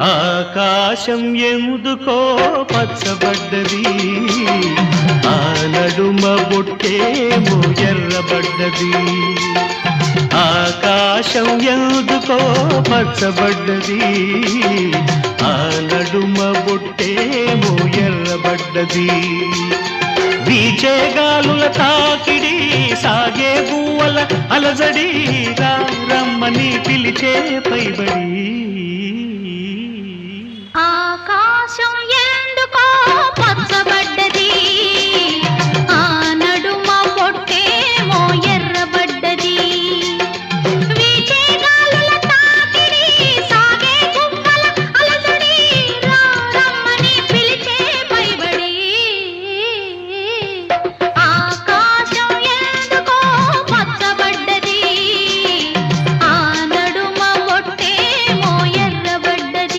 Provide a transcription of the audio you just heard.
ఆకాశం ఎందుకో పచ్చబడ్డది, ఆ నడుమ బొట్టేమో ఎర్రబడ్డది. ఆకాశం ఎందుకో పచ్చబడ్డది, ఆ నడుమ బొట్టేమో ఎర్రబడ్డది. వీచే గాలుల తాకిడి, సాగే గువ్వల అలజడి, రమ్మని పిలిచే పైబడి.